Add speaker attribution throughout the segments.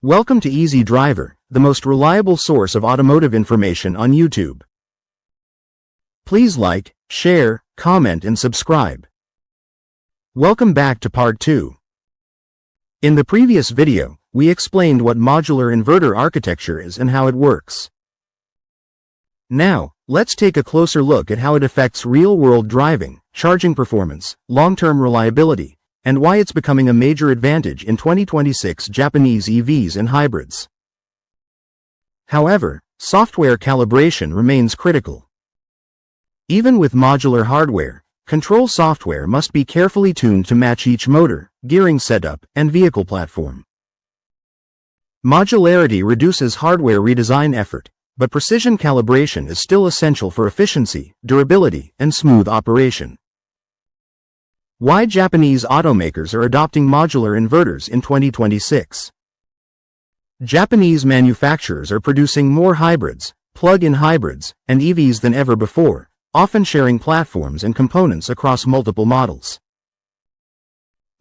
Speaker 1: Welcome to Easy Driver, the most reliable source of automotive information on YouTube. Please like, share, comment and subscribe. Welcome back to part 2. In the previous video, we explained what modular inverter architecture is and how it works. Now, let's take a closer look at how it affects real-world driving, charging performance, long-term reliability, and why it's becoming a major advantage in 2026 Japanese EVs and hybrids. However, software calibration remains critical. Even with modular hardware, control software must be carefully tuned to match each motor, gearing setup, and vehicle platform. Modularity reduces hardware redesign effort, but precision calibration is still essential for efficiency, durability, and smooth operation. Why Japanese automakers are adopting modular inverters in 2026. Japanese manufacturers are producing more hybrids, plug-in hybrids, and EVs than ever before, often sharing platforms and components across multiple models.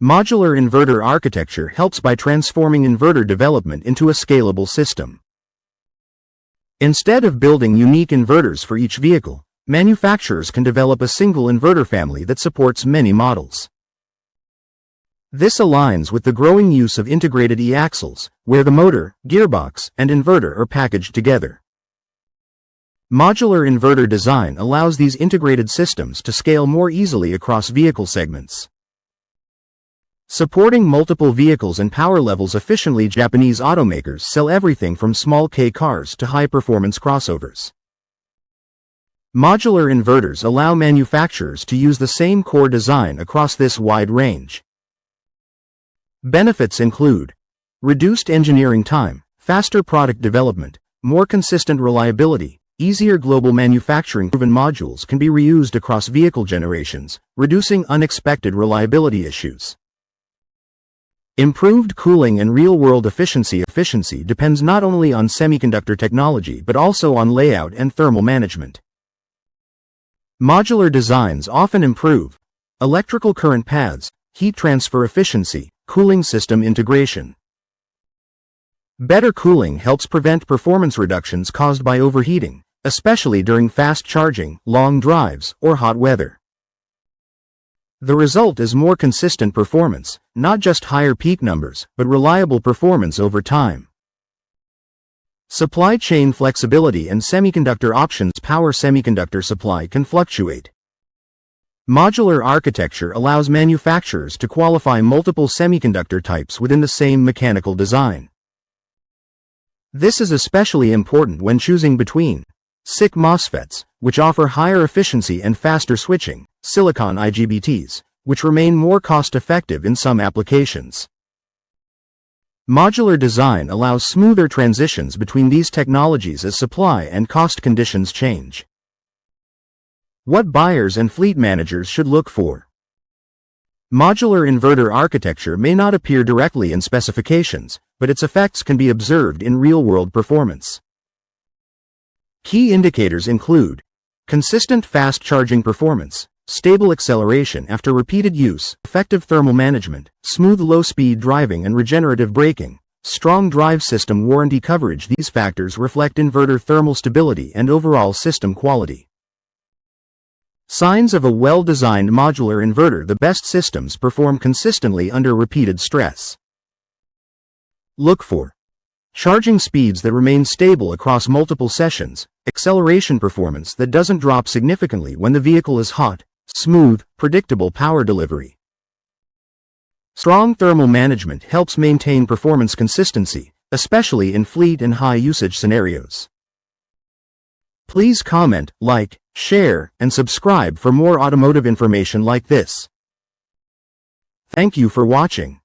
Speaker 1: Modular inverter architecture helps by transforming inverter development into a scalable system. Instead of building unique inverters for each vehicle, manufacturers can develop a single inverter family that supports many models. This aligns with the growing use of integrated e-axles, where the motor, gearbox, and inverter are packaged together. Modular inverter design allows these integrated systems to scale more easily across vehicle segments. Supporting multiple vehicles and power levels efficiently, Japanese automakers sell everything from small K cars to high-performance crossovers. Modular inverters allow manufacturers to use the same core design across this wide range. Benefits include reduced engineering time, faster product development, more consistent reliability, easier global manufacturing. Proven modules can be reused across vehicle generations, reducing unexpected reliability issues. Improved cooling and real-world efficiency. Efficiency depends not only on semiconductor technology but also on layout and thermal management. Modular designs often improve electrical current paths, heat transfer efficiency, cooling system integration. Better cooling helps prevent performance reductions caused by overheating, especially during fast charging, long drives, or hot weather. The result is more consistent performance, not just higher peak numbers, but reliable performance over time. Supply chain flexibility and semiconductor options. Power semiconductor supply can fluctuate. Modular architecture allows manufacturers to qualify multiple semiconductor types within the same mechanical design. This is especially important when choosing between SiC MOSFETs, which offer higher efficiency and faster switching, silicon IGBTs, which remain more cost-effective in some applications. Modular design allows smoother transitions between these technologies as supply and cost conditions change. What buyers and fleet managers should look for. Modular inverter architecture may not appear directly in specifications, but its effects can be observed in real-world performance. Key indicators include consistent fast charging performance, stable acceleration after repeated use, effective thermal management, smooth low-speed driving and regenerative braking, strong drive system warranty coverage. These factors reflect inverter thermal stability and overall system quality. Signs of a well-designed modular inverter. The best systems perform consistently under repeated stress. Look for charging speeds that remain stable across multiple sessions, acceleration performance that doesn't drop significantly when the vehicle is hot, smooth, predictable power delivery. Strong thermal management helps maintain performance consistency, especially in fleet and high-usage scenarios. Please comment, like, share, and subscribe for more automotive information like this. Thank you for watching.